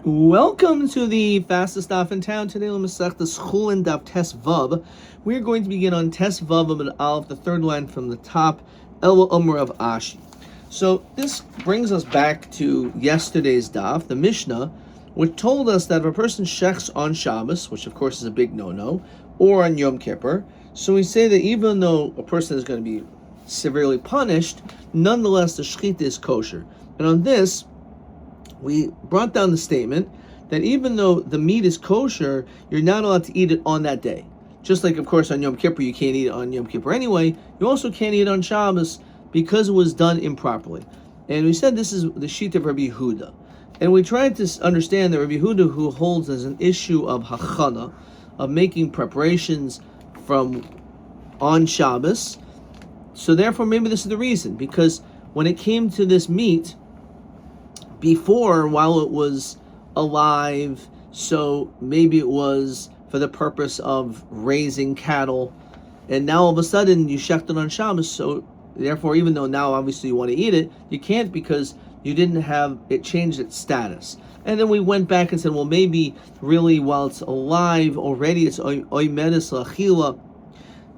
Welcome to the fastest daf in town. Today, we'll Masech the Chulin daf Tes Vav. We're going to begin on Tes Vav Amud Aleph, the third line from the top, El Umr of Ashi. So this brings us back to yesterday's daf, the Mishnah, which told us that if a person shechs on Shabbos, which of course is a big no-no, or on Yom Kippur, so we say that even though a person is going to be severely punished, nonetheless the shechita is kosher. And on this, we brought down the statement that even though the meat is kosher, you're not allowed to eat it on that day. Just like, of course, on Yom Kippur, you can't eat it on Yom Kippur anyway, you also can't eat it on Shabbos because it was done improperly. And we said this is the sheet of Rabbi Yehuda. And we tried to understand that Rabbi Yehuda, who holds as an issue of hachana, of making preparations from on Shabbos, so therefore maybe this is the reason, because when it came to this meat, before, while it was alive, so maybe it was for the purpose of raising cattle, and now all of a sudden you shecht it on Shabbos, so therefore even though now obviously you want to eat it, you can't because you didn't have it changed its status. And then we went back and said, well, maybe really while it's alive already, it's oimedes lachila.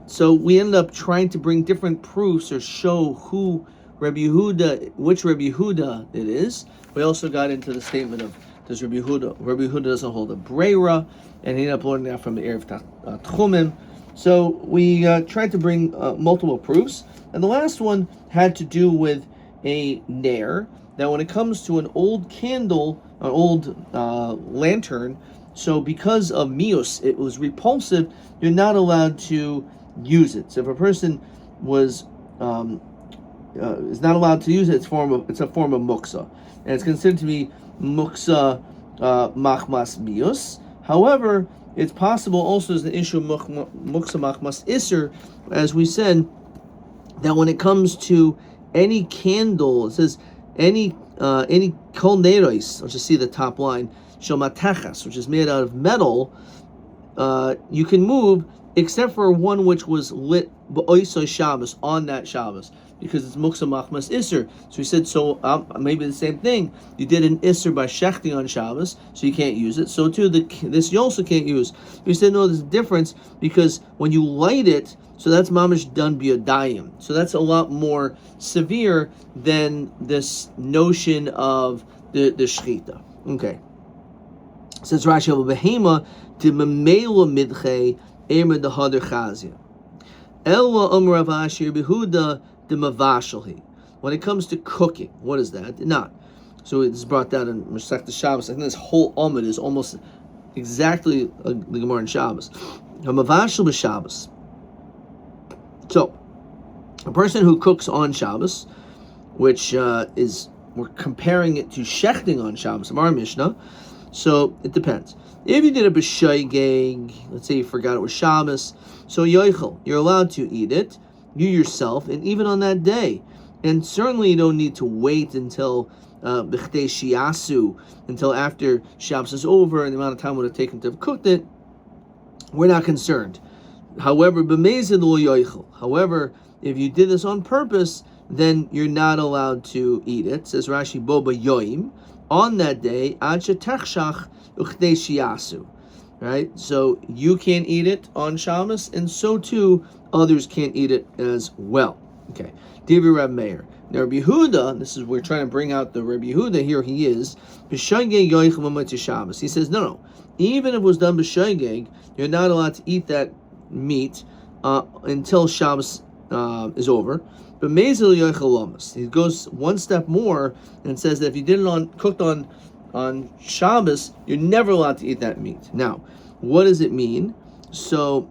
So we ended up trying to bring different proofs or show who Rabbi Yehuda, which Rabbi Yehuda it is. We also got into the statement of does Rabbi Yehuda doesn't hold a breira, and he ended up learning that from the Erev Tchumim. So we tried to bring multiple proofs, and the last one had to do with a nair. That when it comes to an old candle, an old lantern, so because of mius, it was repulsive, you're not allowed to use it. So if a person was is not allowed to use it, it's a form of muksa, and it's considered to be muksa machmas mius. However, it's possible also as the issue of muksa machmas iser, as we said, that when it comes to any candle, it says any kol neros, let's just see the top line, shomatachas, which is made out of metal, you can move except for one which was lit b'oisoi Shabbos, on that Shabbos, because it's muksa machmas iser. So we said, so maybe the same thing. You did an iser by shechting on Shabbos, so you can't use it. So too, this you also can't use. We said, no, there's a difference, because when you light it, so that's mamish done biyadayim. So that's a lot more severe than this notion of the shechita. Okay. Since Rashi of behema to memela midche emer the hadar chazia. Ella umar of Ashir Behuda the mavashalhi. When it comes to cooking, what is that? Not. So it's brought down in Masech Shabbos. I think this whole Amud is almost exactly the Gemara in Shabbos. Mavashal b'Shabbos. So, a person who cooks on Shabbos, which is, we're comparing it to shechting on Shabbos of our Mishnah, so it depends. If you did a b'shaygeg, let's say you forgot it was Shabbos, so yoichel, you're allowed to eat it, you yourself, and even on that day. And certainly you don't need to wait until b'chtei shiasu, until after Shabbos is over and the amount of time it would have taken to have cooked it. We're not concerned. However, b'mezid lo yoichel. However, if you did this on purpose, then you're not allowed to eat it. Says Rashi, bo b'yoim, on that day, ad shetechshach uchtei shiasu. Right? So you can't eat it on Shabbos, and so too others can't eat it as well. Okay. Divi Reb Meir. Now Rabbi Yehuda, this is, we're trying to bring out the Rabbi Yehuda, here he is. He says, no. Even if it was done b'shaygeg, you're not allowed to eat that meat until Shabbos is over. But Mezel Yochel, he goes one step more and says that if you did it cooked on Shabbos, you're never allowed to eat that meat. Now, what does it mean? So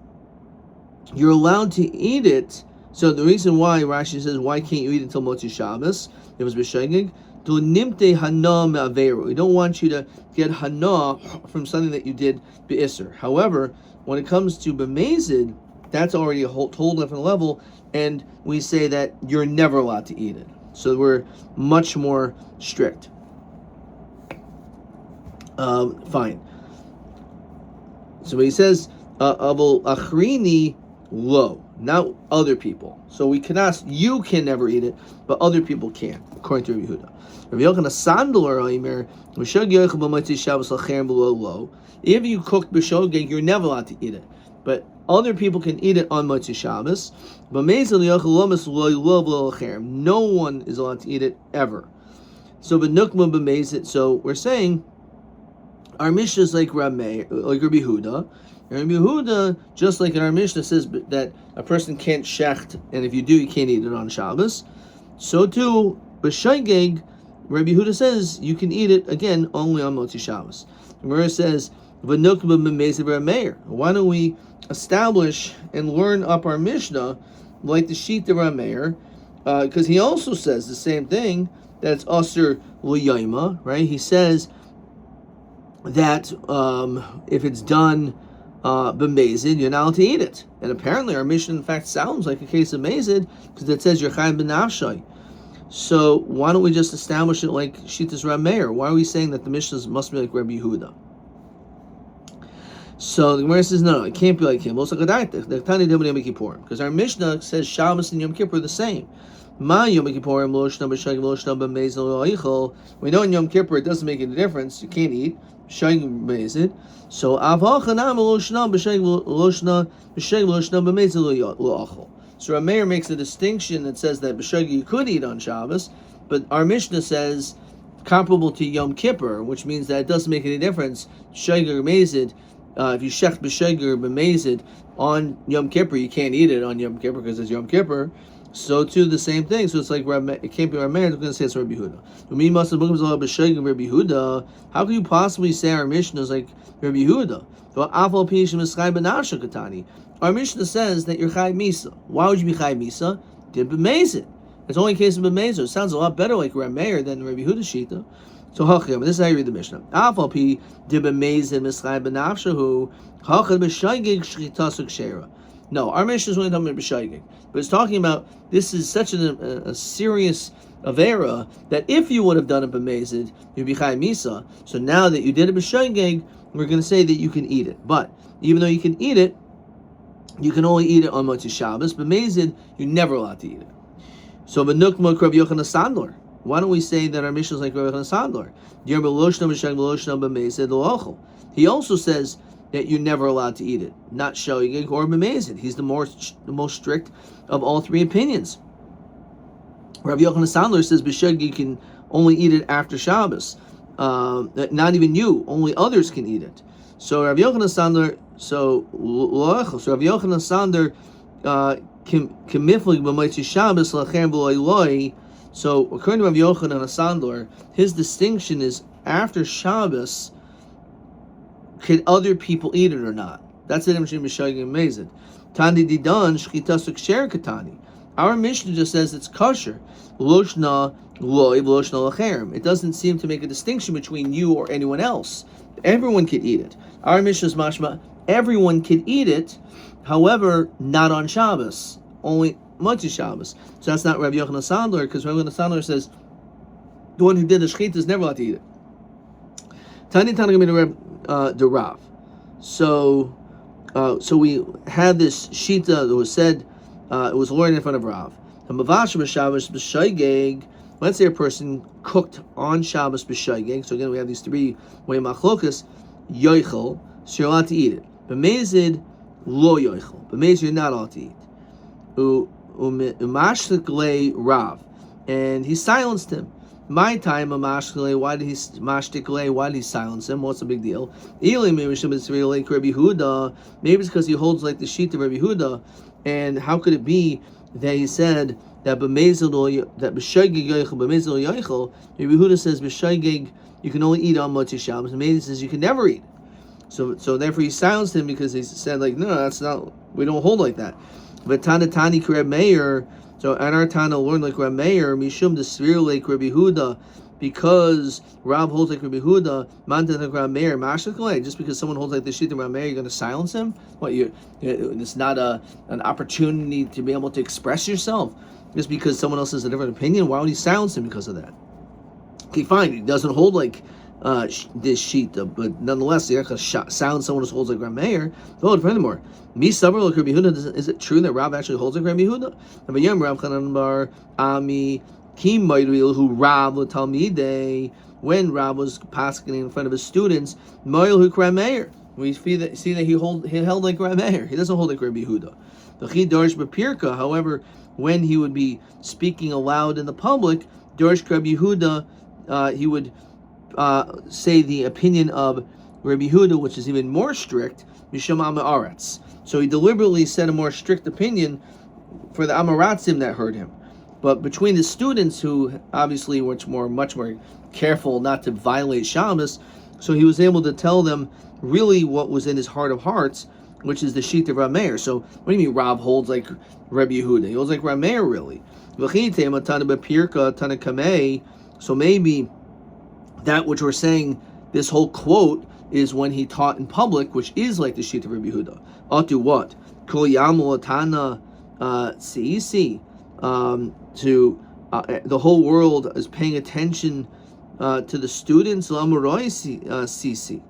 you're allowed to eat it. So the reason why Rashi says, why can't you eat until Motzi Shabbos? It was b'shegeg. To nimte hana me'averu. We don't want you to get hana from something that you did be'isr. However, when it comes to b'mezid, that's already a whole different level, and we say that you're never allowed to eat it. So we're much more strict. Fine. So he says, "Avol achrini Lo, not other people. So we cannot, you can never eat it, but other people can, according to Rabbi Yehuda. Rabbi Yochanan Sandler Omer, if you cooked b'shogeg, you're never allowed to eat it, but other people can eat it on Motzei Shabbos. No one is allowed to eat it ever. So b'nukma b'mezid. So we're saying our Mishnah is like Rabbi Yehuda. Rabbi Yehuda, just like in our Mishnah, says that a person can't shecht, and if you do, you can't eat it on Shabbos. So too, b'shogeg, Rabbi Yehuda says you can eat it again only on Motzei Shabbos. The Gemara says, why don't we establish and learn up our Mishnah like the sheet of Rameir? Because he also says the same thing, that it's Aser L'Yayma, right? He says that if it's done b'mezid, you're not allowed to eat it. And apparently our Mishnah, in fact, sounds like a case of mezid, because it says you're chayv b'nafshay. So why don't we just establish it like Shitas Rameir? Why are we saying that the Mishnah must be like Rabbi Yehuda? So the Gemara says, no, it can't be like him. Because our Mishnah says Shabbos and Yom Kippur are the same. We know in Yom Kippur it doesn't make any difference. You can't eat. So Rameir makes a distinction that says that b'shogeg you could eat on Shabbos, but our Mishnah says comparable to Yom Kippur, which means that it doesn't make any difference. Shogeg or mezid, if you shecht b'shogeg or b'mezid on Yom Kippur, you can't eat it on Yom Kippur because it's Yom Kippur. So too the same thing. So it's like it can't be Rameir. We're going to say it's Rabbi Yehuda. How can you possibly say our Mishnah is like Rabbi Yehuda? Our Mishnah says that you're Chai Misa. Why would you be Chai Misa? Did b'mezid. It's only a case of b'mezid. It sounds a lot better like Rameir than Rabbi Yehuda Shita. So Hachim, this is how you read the Mishnah. Afal pi did b'mezid mischai b'nafshahu hachad b'shogeg shchitasuk shera. No, our Mishnah is only talking about b'shogeg, but it's talking about this is such a serious avera that if you would have done it b'mezid, you'd be Chai Misa. So now that you did it b'shogeg, we're going to say that you can eat it. But even though you can eat it, you can only eat it on Motzei Shabbos. But Mezid, you're never allowed to eat it. So B'nukma Rabbi Yochanan Sandler. Why don't we say that our Mishnah is like Rabbi Yochanan Sandler? He also says that you're never allowed to eat it, not shogeg or b'mezid. He's the most strict of all three opinions. Rabbi Yochanan Sandler says b'shogeg you can only eat it after Shabbos. Not even you, only others can eat it. So Rabbi Yochanan Sandler, so Rabbi Yochanan Sandler kimiflig b'motzei Shabbos lachem v'loy. So according to Rabbi Yochanan Sandler, his distinction is after Shabbos, can other people eat it or not? That's the difference between b'shogeg and mezid. Tani didan shchitasuk sher katani. Our Mishnah just says it's kosher. Loshna loy v'loshna lacherem. It doesn't seem to make a distinction between you or anyone else. Everyone could eat it. Our Mishnah is mashma. Everyone could eat it, however, not on Shabbos. Only Motzei Shabbos. So that's not Rabbi Yochanan Sandler, because Rabbi Yochanan Sandler says the one who did the shechita is never allowed to eat it. Tani Tanakh the Rav. So we had this shita that was said. It was learned in front of Rav. Let's say a person cooked on Shabbos b'shogeg. So again, we have these three way machlokas. Yoichel, so you're allowed to eat it. B'mezid lo yoichel. B'mezid you're not allowed to eat. Umashtikle Rav, and he silenced him. My time, Amashtikle. Why did he mashtikle? Why did he silence him? What's the big deal? Maybe it's because he holds like the sheet of Rabbi Yehuda. And how could it be that he said that b'shogeg yoichel, b'mezid yoichel? Rabbi Yehuda says b'shogeg you can only eat on Motzei Shabbos, and Mezid says you can never eat. So therefore he silenced him because he said like no, that's not, we don't hold like that. But Tani Reb Meir, so and our Tana learned like Reb Meir, Mishum the Svir like Rabbi Yehuda, because Rav holds like Rabbi Yehuda, Mantan like Reb Meir, Mashakle. Just because someone holds like the sheet of Reb Meir, you're going to silence him? What, it's not an opportunity to be able to express yourself just because someone else has a different opinion? Why would he silence him because of that? Okay, fine. He doesn't hold like this shita, but nonetheless, the sound someone who holds like Rabbi Meir. Oh, furthermore, me summer like Rabbi Yehuda. Is it true that Rav actually holds like Rabbi Yehuda? Rabbi Yom Rav Chanan Bar Ami Kim Mayril who Rav Talmidei. When Rav was passing in front of his students, Mayril who Rabbi Meir. We see that he held like Rabbi Meir. He doesn't hold like Rabbi Yehuda. The Chi Darsh B'Pirka, however, when he would be speaking aloud in the public, Darsh Rabbi Yehuda, he would say the opinion of Rabbi Yehuda, which is even more strict, Misham Amaretz. So he deliberately said a more strict opinion for the Amaratzim that heard him. But between the students, who obviously were much more careful not to violate Shabbos, so he was able to tell them really what was in his heart of hearts, which is the sheet of Rabbi Meir. So what do you mean Rav holds like Rabbi Yehuda? He holds like Rabbi Meir, really. So maybe that which we're saying, this whole quote, is when he taught in public, which is like the sheet of Rabbi Yehuda. Atu what? Kol yamul atana seisi. The whole world is paying attention to the students. Lamuroi sisi.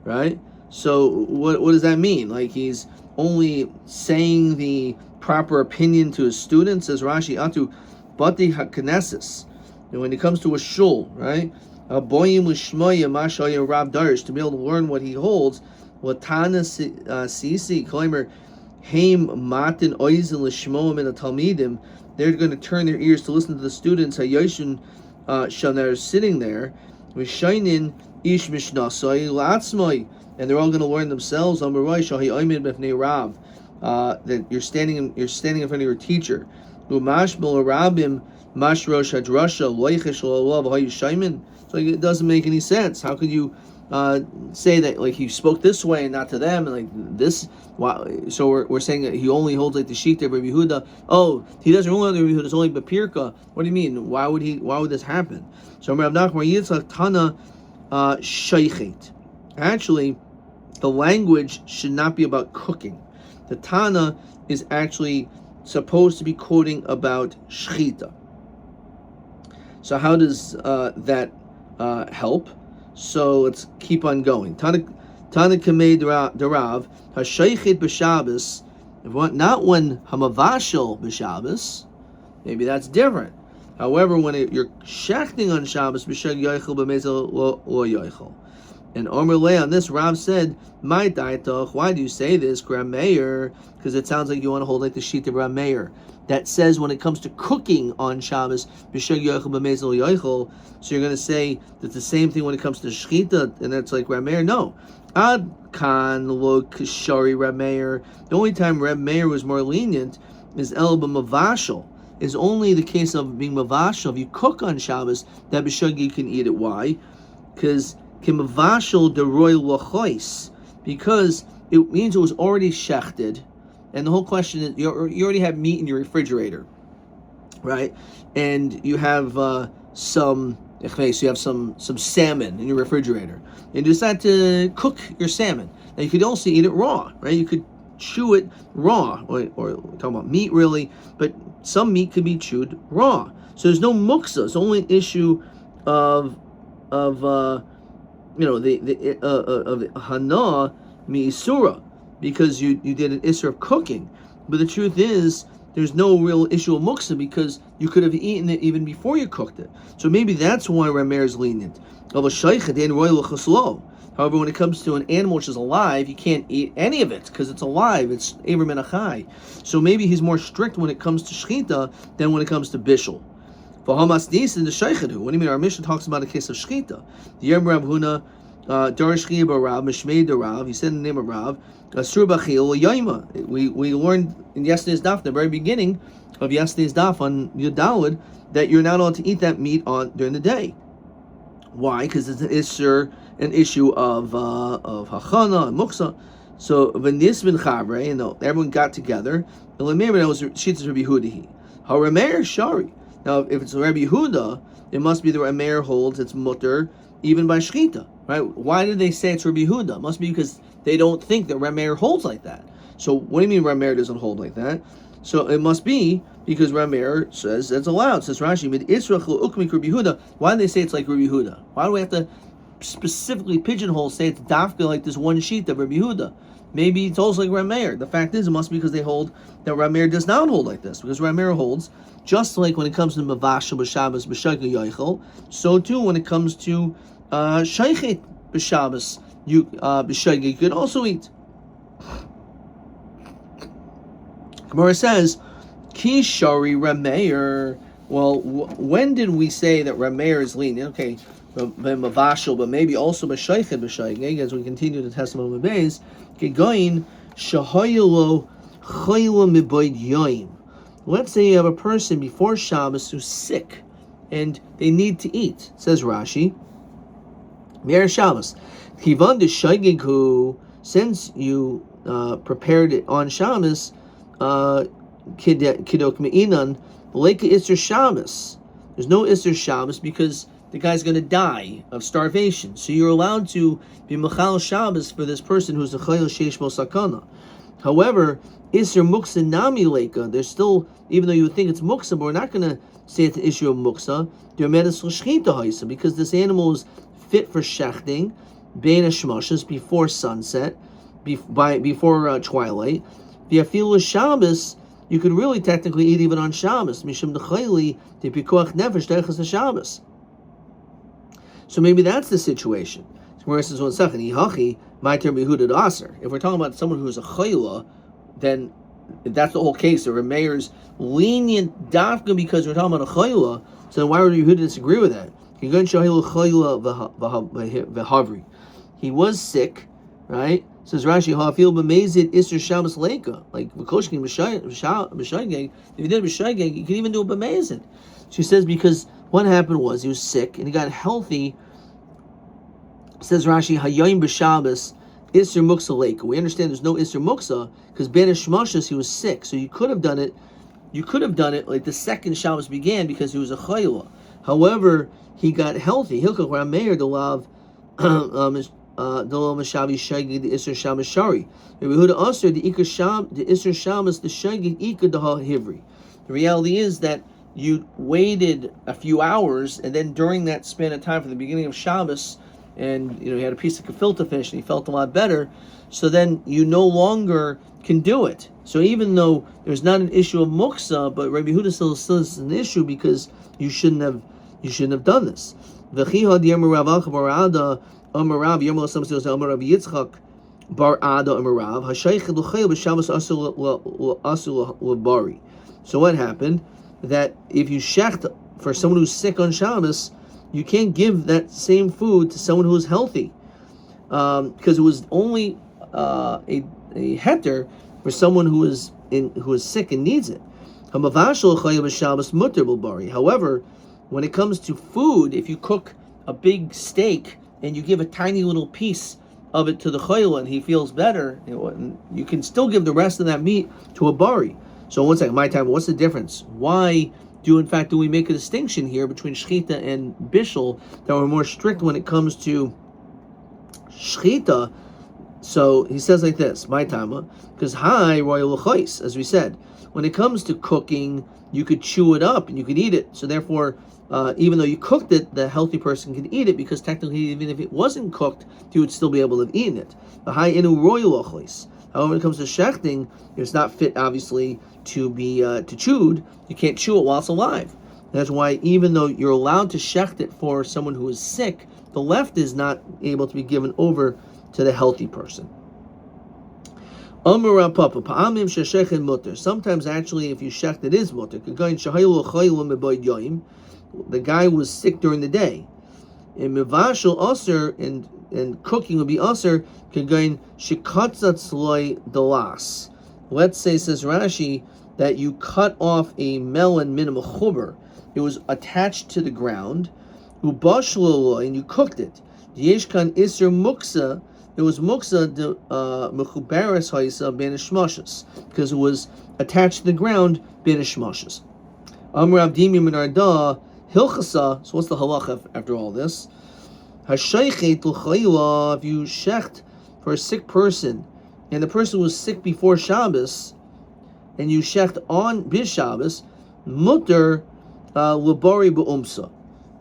Right? So what does that mean? Like he's only saying the proper opinion to his students, says Rashi, Atu Bati HaKnesses. And when it comes to a shul, right? Boyim Ushmoya Mashaya Rab Darish, to be able to learn what he holds, Watana Sisi, Klimer Haim Matin Oizen Lishmoim and the Talmidim, they're going to turn their ears to listen to the students, Hayoshin Shaner sitting there, Vishainin Ish Mishnasai Latzmai, and they're all going to learn themselves. That you're standing in front of your teacher. So it doesn't make any sense. How could you say that like he spoke this way and not to them, and like this? Wow. So we're saying that he only holds like the sheet of Rabbi Yehuda. Oh, he doesn't rule on Rabbi Yehuda. It's only Bapirka. What do you mean? Why would this happen? So Rav Nachman Yitzchak Tana Sheichet. Actually, the language should not be about cooking. The Tana is actually supposed to be quoting about shchita. So how does that help? So let's keep on going. Tana kamei derav hasheichet b'Shabbos. Not when hamavashel b'Shabbos. Maybe that's different. However, when you're shechting on Shabbos, b'sheg yoichel b'mezel lo yoichel. And Omer Le on this, Rav said, "My daitoch, why do you say this, Rabbi Meir? Because it sounds like you want to hold like the sheet of Rabbi Meir that says when it comes to cooking on Shabbos, b'sheg yoichel b'mezel yoichel. So you're going to say that the same thing when it comes to shchita, and that's like Rabbi Meir? No. Ad kan lo kishari Rabbi Meir. The only time Rabbi Meir was more lenient is el b'mavashel. Is only the case of being mavashel. If you cook on Shabbos, that b'sheg you can eat it. Why? Because kimavashel deroy lachois, because it means it was already shechted, and the whole question is you already have meat in your refrigerator, right? And you have some salmon in your refrigerator, and you decide to cook your salmon. Now you could also eat it raw, right? You could chew it raw, or talking about meat really, but some meat could be chewed raw. So there's no muksa. It's only an issue of the hana mi'isura, because you did an isra of cooking. But the truth is, there's no real issue of muksa because you could have eaten it even before you cooked it. So maybe that's why Rameir is lenient. However, when it comes to an animal which is alive, you can't eat any of it because it's alive. It's Ever Menachai. So maybe he's more strict when it comes to shchita than when it comes to bishul. For Hamas Nisan the Sheikhadu. What do you mean? Our mission talks about a case of shchita. The Yom Rav Huna Darshchi Barav Mishmei Darav. He said in the name of Rav Asur Bachil Yaima. We learned in yesterday's daf, the very beginning of yesterday's daf on Yudalid, that you're not allowed to eat that meat during the day. Why? Because it's an issue of hachana and muksa. So v'nis bin chavrei, and everyone got together. And remember that was Shittas Rabbi Yehuda. Harameir shari. Now, if it's Rabbi Yehuda, it must be the Rameir holds it's mutter even by shchita, right? Why did they say it's Rabbi Yehuda? It must be because they don't think that Rameir holds like that. So what do you mean Rameir doesn't hold like that? So it must be because Rameir says it's allowed. Says Rashi, mid Israel ukmik Rabbi Yehuda. Why do they say it's like Rabbi Yehuda? Why do we have to specifically pigeonhole, say it's dafka like this one sheet of Rabbi Yehuda. Maybe it's also like Rameir. The fact is, it must be because they hold that Rameir does not hold like this, because Rameir holds just like when it comes to Mavashal b'Shabbos b'Shagig Yoichel, so too when it comes to Shaykhet b'Shabbos b'Shagig, you can also eat. Gemara says, Ki Shari Rameir. Well, when did we say that Rameir is lenient? Okay, Mavashal, but maybe also b'Shaychet b'Shaychet, as we continue the testimony of Beis, Kegoin Shahayelo Chayla Miboid Yoim. Let's say you have a person before Shabbos who's sick, and they need to eat. Says Rashi, Mir Shabbos, Kivan de Shaygigu, since you prepared it on Shabbos, Kidok Me'inan, Leka Isser Shabbos. There's no Isser Shabbos because the guy's going to die of starvation. So you're allowed to be Machal Shabbos for this person who's a Chayil Sheish Bo Sakana. However, Isser Muksa Nami Leka, there's still, even though you would think it's Muksa, but we're not going to say it's an issue of Muksa, they're Medis L'Shchita Haisa, because this animal is fit for Shechting, Bein Hashmashas, before sunset, before twilight. The Afilu Shabbos, you could really technically eat even on Shabbos. Mishum D'Chayli, the Pikuach Nefesh Deichas Shabbos. So maybe that's the situation. Where says one second, Ihachi, my term Yehuda Aser. If we're talking about someone who's a chayla, then that's the whole case. The Rameir's lenient dafka because we're talking about a chayla. So why would Yehuda disagree with that? He was sick, right? Says Rashi, Hafil b'mezid Isser Shabbos Leika. Like V'koshkin b'shaygeg. If you did b'shaygeg, you can even do it b'mezid. She says because what happened was he was sick and he got healthy. Says Rashi, Hayoim b'Shabbos Isser Muksa Leika. We understand there's no Isser Muksa because Ben Hashmashas he was sick, so you could have done it. You could have done it like the second Shabbos began because he was a chayla. However, he got healthy. Hilchach Rameir Delav Delav Mashavi Shagig the Isser Shabbos Shari. Yehuda Aser the Ikar Shab the Isser Shabbos the Shagig Ikar Daha Hivri. The reality is that you waited a few hours, and then during that span of time from the beginning of Shabbos, and he had a piece of gefilte fish, and he felt a lot better. So then you no longer can do it. So even though there's not an issue of muksa, but Rabbi Yehuda still is an issue because you shouldn't have done this. So what happened? That if you shecht for someone who's sick on Shabbos, you can't give that same food to someone who is healthy, because it was only a heter for someone who is sick and needs it. However, when it comes to food, if you cook a big steak and you give a tiny little piece of it to the chayil and he feels better, you can still give the rest of that meat to a bari. So one second, my time. What's the difference? Why do we make a distinction here between shchita and bishul that we're more strict when it comes to shchita? So he says like this, my tama, because royal l'chois, as we said, when it comes to cooking, you could chew it up and you could eat it. So therefore, even though you cooked it, the healthy person can eat it because technically, even if it wasn't cooked, you would still be able to have eaten it. The inu royal l'chois. However, when it comes to shechting, it's not fit, obviously, to be to chewed. You can't chew it while it's alive. That's why even though you're allowed to shecht it for someone who is sick, the left is not able to be given over to the healthy person. Sometimes actually if you shecht it is mutter. The guy was sick during the day. In mivashal aser and cooking would be aser kagain shikatzatz loy dalas. Let's say, says Rashi, that you cut off a melon minimum chuber. It was attached to the ground. Ubashlo and you cooked it. Yeshkan iser muksa. It was muksa de mechuberes haisa ben hashmashas because it was attached to the ground ben hashmashas. Amrav dimi minarda hilchasa. So what's the halacha after all this? Hashaychet l'chayla. If you shecht for a sick person, and the person was sick before Shabbos, and you shecht on bis Shabbos, mutter lebari be'umsa.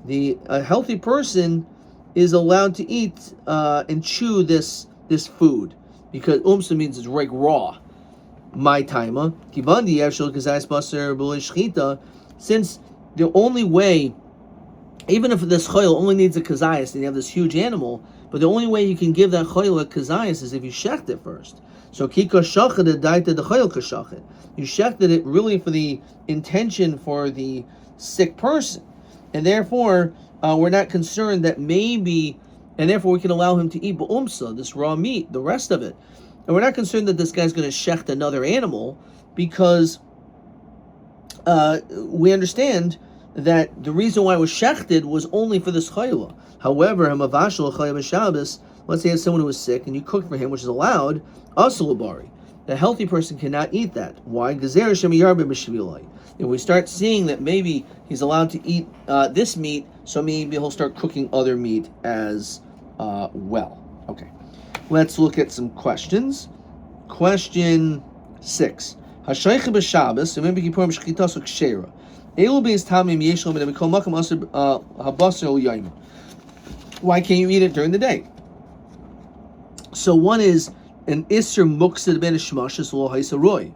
The healthy person is allowed to eat and chew this food, because umsa means it's like raw. My timer, since the only way, even if this choil only needs a kazayas and you have this huge animal, but the only way you can give that choil a kazayas is if you shecht it first. So kika shachet daita the choil kashachet. You shechted it really for the intention for the sick person, and therefore we're not concerned that maybe, and therefore we can allow him to eat ba'umsa, this raw meat, the rest of it. And we're not concerned that this guy's going to shecht another animal, because we understand that the reason why it was shechted was only for this chayla. However, hamavashal chayla Shabbos, let's say you have someone who is sick and you cook for him, which is allowed, asalabari. The healthy person cannot eat that. Why? If we start seeing that maybe he's allowed to eat this meat, so maybe he'll start cooking other meat as well. Okay, let's look at some questions. Question 6. Hashaycha b'Shabbos, remember Kippurim shchitas u'kshera. Why can't you eat it during the day? So one is an isser muksa ben shmashis lo haisaroy,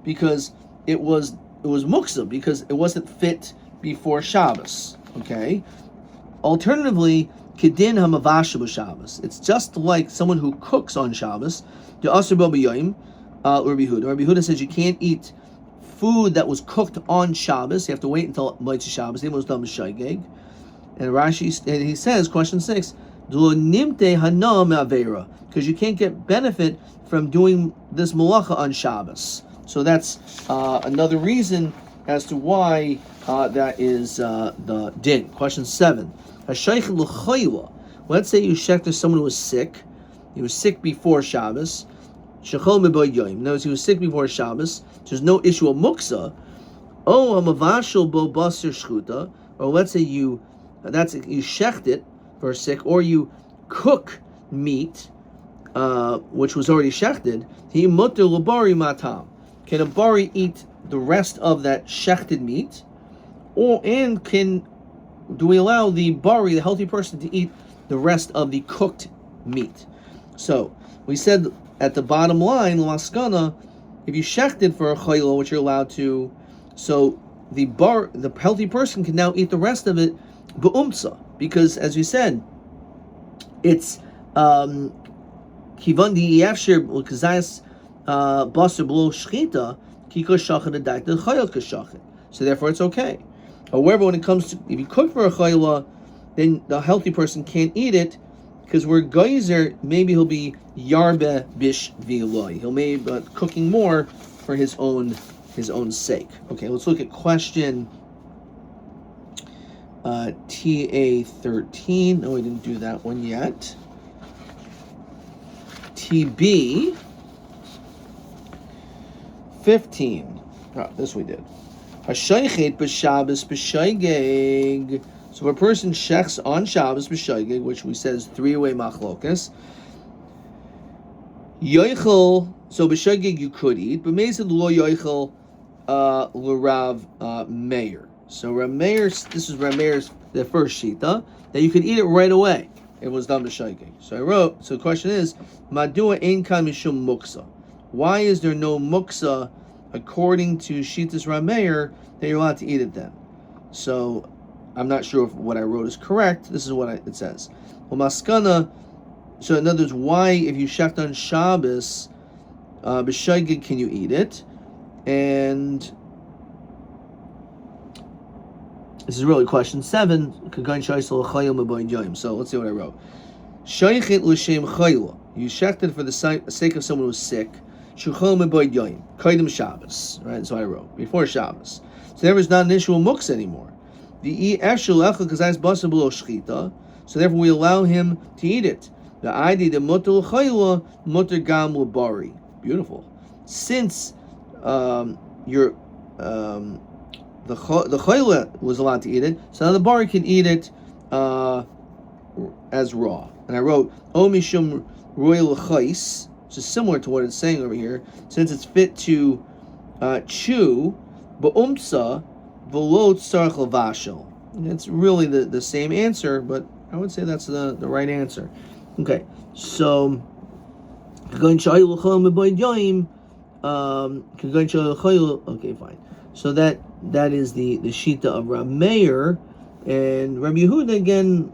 because it was muksa, because it wasn't fit before Shabbos. Okay. Alternatively, kedin hamavasha b'Shabbos. It's just like someone who cooks on Shabbos. The asur bo b'yoyim. Rabbi Huda says you can't eat food that was cooked on Shabbos. You have to wait until Motzei Shabbos. It was done with shaygeg. And Rashi, and he says, question 6, because you can't get benefit from doing this malacha on Shabbos. So that's another reason as to why that is the din. Question 7, let's say you shechted someone who was sick. He was sick before Shabbos. Notice he was sick before Shabbos. There's no issue of muksa. Oh, hamavashal bo basar shchuta. Or let's say you shecht it for sick, or you cook meat, which was already shechted. He mutter labari matam. Can a bari eat the rest of that shechted meat, do we allow the bari, the healthy person, to eat the rest of the cooked meat? So we said at the bottom line, l'maskana, if you shechted for a chayla, which you're allowed to, so the healthy person can now eat the rest of it b'umsa, because as we said, it's kivan di'yafshir l'kazayas basar below shchita kiko shachet adaita chayla kashachet. So therefore, it's okay. However, when it comes to, if you cook for a chayla, then the healthy person can't eat it, because we're geyser, maybe he'll be yarbe bish v'iloi. He'll maybe cooking more for his own sake. Okay, let's look at question TA13. No, we didn't do that one yet. TB 15. This we did. Hashaychet b'Shabbos b'shaygeg. So if a person shechs on Shabbos b'shaygeg, which we said is 3-way machlokas, yoichel. So b'shaygeg you could eat, but meizid lo yoichel l'Rav Meir. So Rav Meir, this is Rav Meir's the first shita, that you could eat it right away. It was done b'shaygeg. So I wrote. So the question is, madua ein kan mishum muksa? Why is there no muksa according to shitas Rav Meir that you're allowed to eat it then? So I'm not sure if what I wrote is correct. This is what it says. Well, maskana. So in other words, why, if you shecht on Shabbos b'shaygeg, can you eat it? And this is really question 7. So let's see what I wrote. Shaychet l'shem chayla. You shechted for the sake of someone who's sick. Shuchol meboid yoyim. Kaidem Shabbos. Right. That's what I wrote before Shabbos. So there was not an issue of muksa anymore. The eshul echel kazayis basar below shchita. So therefore we allow him to eat it. The idea the mutter l'chayla mutter gam l'bari. Beautiful. Since the chayla was allowed to eat it, so now the bari can eat it as raw. And I wrote o mishum royal chais, which is similar to what it's saying over here, since it's fit to chew ba'umsa v'lo tzarich l'vashel. It's really the same answer, but I would say that's the right answer. Okay, so okay, fine. So that is the shita of Rab Meir, and Rabbi Yehuda again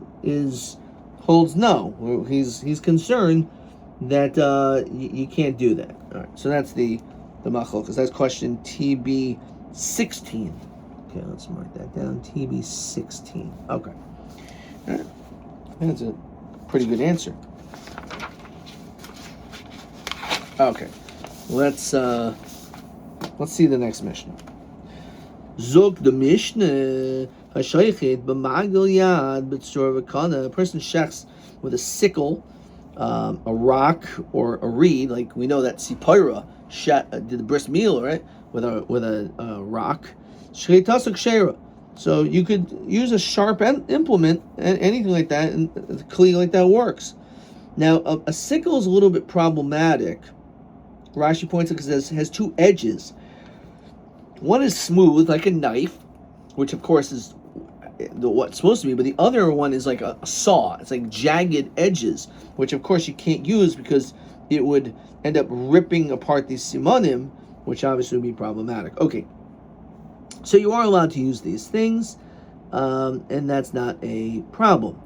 holds no. He's concerned that you can't do that. All right, so that's the machlokas. That's question TB 16. Okay, let's mark that down. TB 16. Okay, all right. That's a pretty good answer. Okay, let's see the next Mishnah. Zog the Mishnah Hashaychet b'magel yad b'tzor v'kana. A person shechs with a sickle, a rock or a reed. Like we know that Sipora did the bris meal, right? With a rock. Shreitasuk sheira. So you could use a sharp implement, anything like that, and a kli like that works. Now a sickle is a little bit problematic. Rashi points out because it has two edges. One is smooth, like a knife, which of course is what it's supposed to be, but the other one is like a saw. It's like jagged edges, which of course you can't use because it would end up ripping apart these simanim, which obviously would be problematic. Okay, so you are allowed to use these things, and that's not a problem.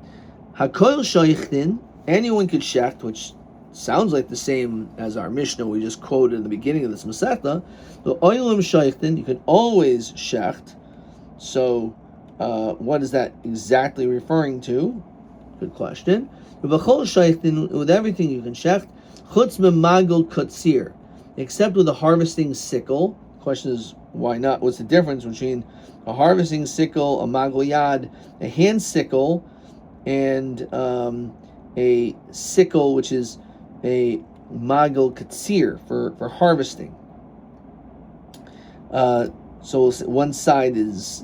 Hakoil shaychtin, anyone could shecht, which sounds like the same as our Mishnah we just quoted in the beginning of this Masechta. The oilim shaychtin, you can always shecht. So, what is that exactly referring to? Good question. With everything you can shecht, chutz memagel katsir, except with a harvesting sickle. The question is, why not? What's the difference between a harvesting sickle, a magel yad, a hand sickle, and a sickle, which is a magel katsir for harvesting? So one side is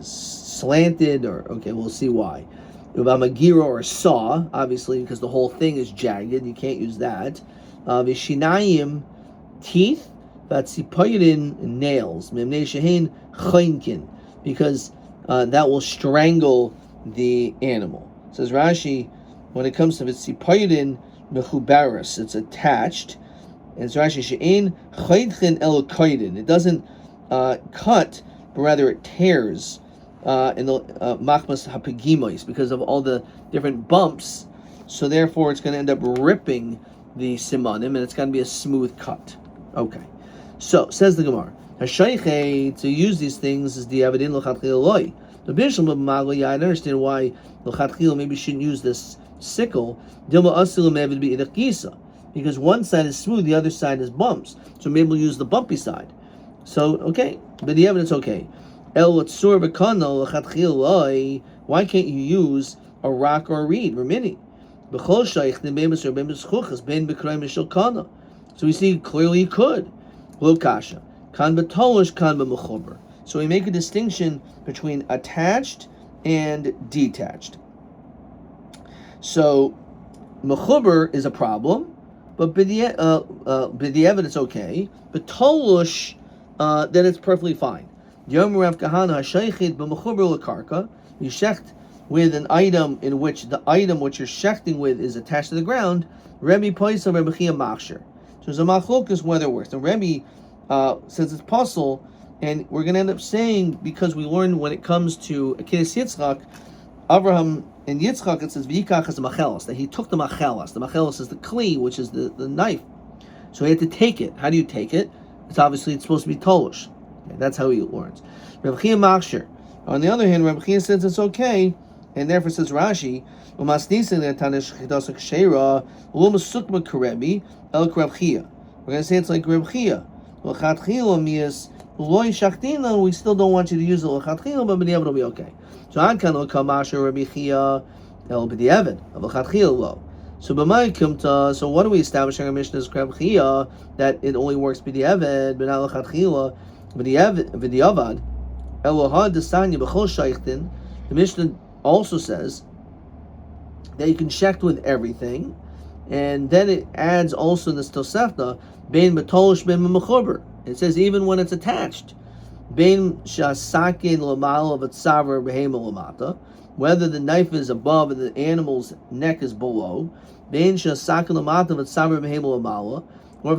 slanted, or okay, we'll see why. Magira or a saw, obviously, because the whole thing is jagged, you can't use that. Vishinayim, teeth, vatsipoyrin, nails, memnei shehein choinkin, because that will strangle the animal. Says Rashi, when it comes to vitsipoyrin mechubaris, it's attached. And it's Rashi she'ein choidchen el koidin. It doesn't cut, but rather it tears in the machmas hapegimois because of all the different bumps. So therefore, it's going to end up ripping the simanim, and it's going to be a smooth cut. Okay. So says the Gemara, Hashayche, to use these things is the avidin l'chatchil loy. The bishlam of magli, I understand why l'chatchil maybe shouldn't use this sickle. Dilma asilim evid be idachisa, because one side is smooth, the other side is bumps. So maybe we'll use the bumpy side. So okay, but the evidence okay. El tzur v'kana l'chatchil loy. Why can't you use a rock or a reed? Remini. B'chol shaych nebemis or bemis chuchas ben b'krayim mishal kana. So we see clearly you could. Lo kasha. Kan b'tolish, kan b'mechuber. So we make a distinction between attached and detached. So mechuber is a problem, but b'diavad it's okay. But tolush, then it's perfectly fine. Yomi Rav Kahana hashaychid b'mechuber lekarka. You shecht with an item in which the item which you're shechting with is attached to the ground. Rabbi poisa Rabbi Chia machsher. So there's a machlokus whether it works. And Rabbi says it's possible, and we're going to end up saying, because we learned when it comes to Akedes Yitzchak, Abraham and Yitzchak, it says v'yikach as a machelas, that he took the machelas. The machelas is the kli, which is the knife. So he had to take it. How do you take it? It's supposed to be tolush. Okay, that's how he learns. Rabbi Chia machsher. On the other hand, Rabbi Chia says it's okay, and therefore says Rashi, we're going to say it's like Reb Chia. We still don't want you to use the l'chatchila, but b'diavad will be okay. So Adkan l'kamasher Reb Chia el b'diavad of l'chatchila lo. So b'may kumta. So what do we establish in our Mishnah as Reb Chia that it only works b'diavad, but not l'chatchila b'diavad. Elohad desanya b'chol shaychtin. The Mishnah also says that you can shecht with everything, and then it adds also this tosefta bein betolish bein mechuber. It says even when it's attached, bein shasakin lamal of atzaver behema lamata whether the knife is above and the animal's neck is below, or if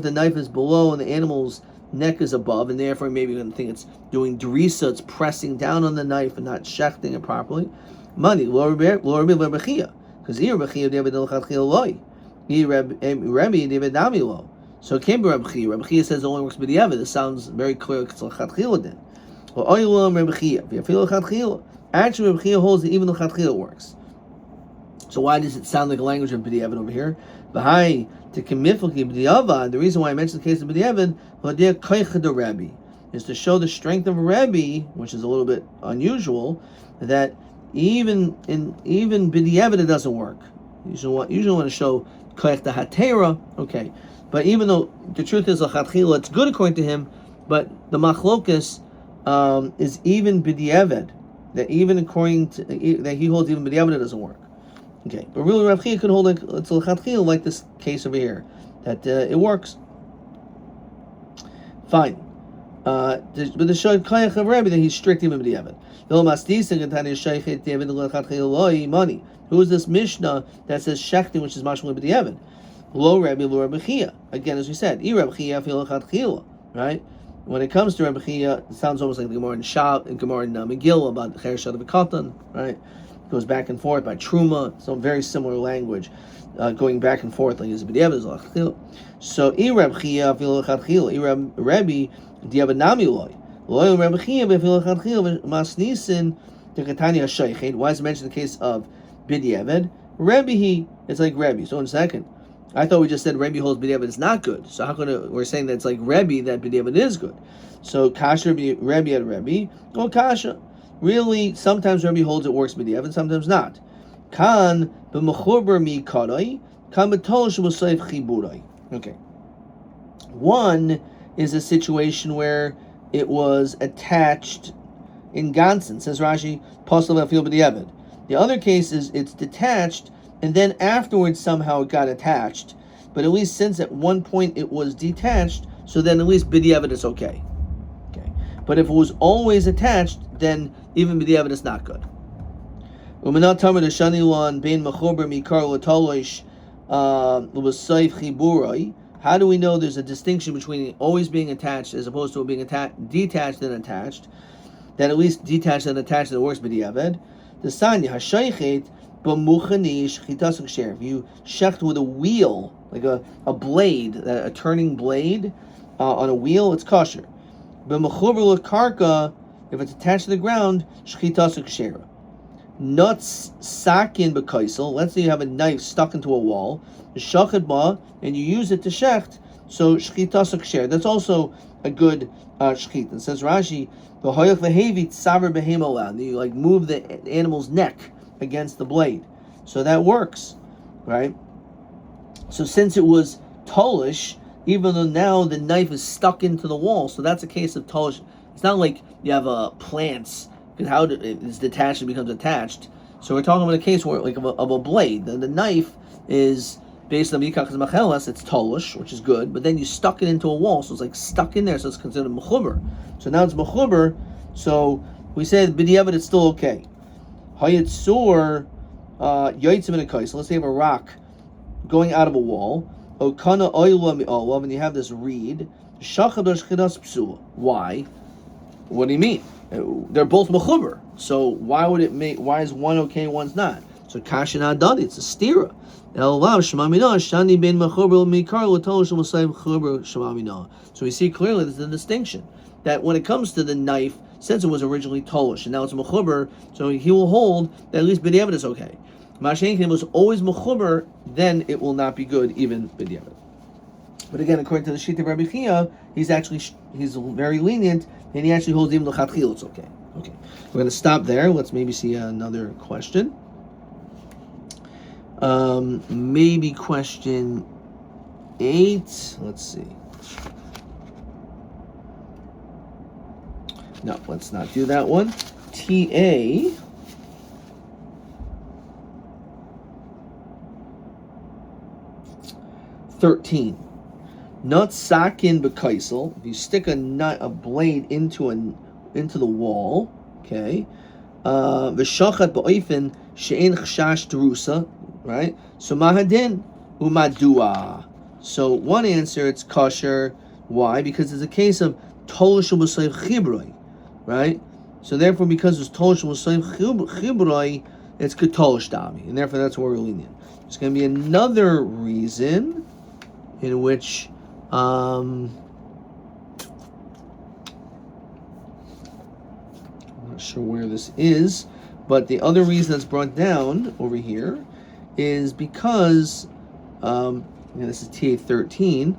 the knife is below and the animal's neck is above, and therefore maybe you're going to think it's doing drisa, it's pressing down on the knife and not shechting it properly. Money, because here so it can't be Rabbi Chia. Rabbi Chia says it only works with the Evid. This sounds very clear. It's l'chatchila then. Actually, Rabbi Chia holds that even l'chatchila works. So why does it sound like a language of B'di'evid over here? V'hai to kemiflki b'di'avad. The reason why I mentioned the case of B'di'evid, v'adeh koicha de Rabbi, is to show the strength of Rabbi, which is a little bit unusual, that even B'di'evid it doesn't work. You usually want to show koich de hatera. Okay. But even though the truth is l'chatchila, it's good according to him, but the machlokas is even b'di'evid, that even according to that he holds even b'di'evid it doesn't work. Okay, but really Rav Chia could hold it it's l'chatchila like this case over here, that it works. Fine, but the shayach koyach of Rabbi that he's strict even b'di'evid. Money. Who is this Mishnah that says shechting, which is mashmal b'di'evid? Lo Rabbi, lo Rabbi Chia. Again, as we said, Rabbi Chia fil l'chatchila, right? When it comes to Rabbi Chia, it sounds almost like the Gemara in Shab and Gemara in Megillah about Chereshad v'Katan, right? It goes back and forth by Truma, so very similar language, going back and forth like is b'di'evid l'chatchila. So Rabbi Chia fil l'chatchila, Rabbi di'evid nami loy, lo Rabbi Chia fil l'chatchila masnisin tekatani ha'shaychet. Why is it mentioned the case of b'di'evid? Rabbi it's like Rabbi. So in a second. I thought we just said Rabbi holds b'di'evid is not good. So how can we're saying that it's like Rabbi that b'di'evid is good? So kasha Rabbi at Rabbi, oh kasha. Really, sometimes Rabbi holds it works b'di'evid, sometimes not. Kan b'mechuber mi kadai, kan b'tol sh'musayif chiburai. Okay. One is a situation where it was attached in Gansen, says Rashi, pasal v'afil b'di'evid. The other case is it's detached, and then afterwards somehow it got attached. But at least since at one point it was detached, so then at least b'di'evid is okay. Okay. But if it was always attached, then even b'di'evid is not good. How do we know there's a distinction between always being attached as opposed to being detached and attached? That at least detached and attached that works b'di'evid. The sanya hashaychet. If you shecht with a wheel, like a blade, a turning blade on a wheel, it's kosher. If it's attached to the ground, nuts sakin b'kaisel. Let's say you have a knife stuck into a wall, and you use it to shecht. So shchitasuk sher. That's also a good shchit. It says Rashi, you like move the animal's neck against the blade. So that works, right? So since it was tolish, even though now the knife is stuck into the wall, so that's a case of tolish. It's not like you have plants, because how it's detached and becomes attached. So we're talking about a case where like of a blade. The knife is based on mikachas machelas, it's tolish, which is good, but then you stuck it into a wall, so it's like stuck in there, so it's considered mechuber. So now it's mechuber, so we said b'di'evid it's still okay. Hayitzur yotzim in a kais. Let's say you have a rock going out of a wall. Okana oila mi'olav, and you have this reed. Shachadosh chidas psula. Why? What do you mean? They're both mechuber. So why would it make? Why is one okay, one's not? So kashin adadi. It's a stira. So we see clearly there's a distinction that when it comes to the knife, since it was originally tolish and now it's mechuber, so he will hold that at least b'di'evid is okay. Mashenkin was always mechuber, then it will not be good even b'di'evid. But again, according to the Shita of Rabbi Chia, he's very lenient, and he actually holds even the l'chatchila it's okay. Okay, we're going to stop there. Let's maybe see another question. Maybe question 8. Let's see. No, let's not do that one. TA. $13. Nut sakin b'kaisel. If you stick a blade into the wall, okay. v'shachat ba'ofen she'en chashash derusa, right? So mahadin umadua. So one answer, it's kosher. Why? Because it's a case of tolush b'soif chibroi, right? So therefore, because it's tolush b'soif chibroi, it's ketolish dami, and therefore that's where we're lenient. There's going to be another reason in which I'm not sure where this is, but the other reason that's brought down over here is because this is TA13,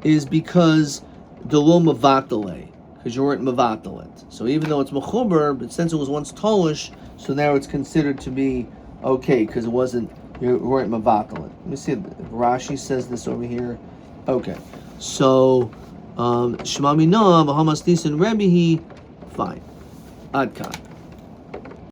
is because delo mavatale, because you weren't mavatalet. So even though it's mechuber, but since it was once tolish, so now it's considered to be okay because it wasn't, you weren't mavatalet. Let me see if Rashi says this over here. Okay, so Shema Mina, Bahamas Nisan Rabbi, fine. Adkan.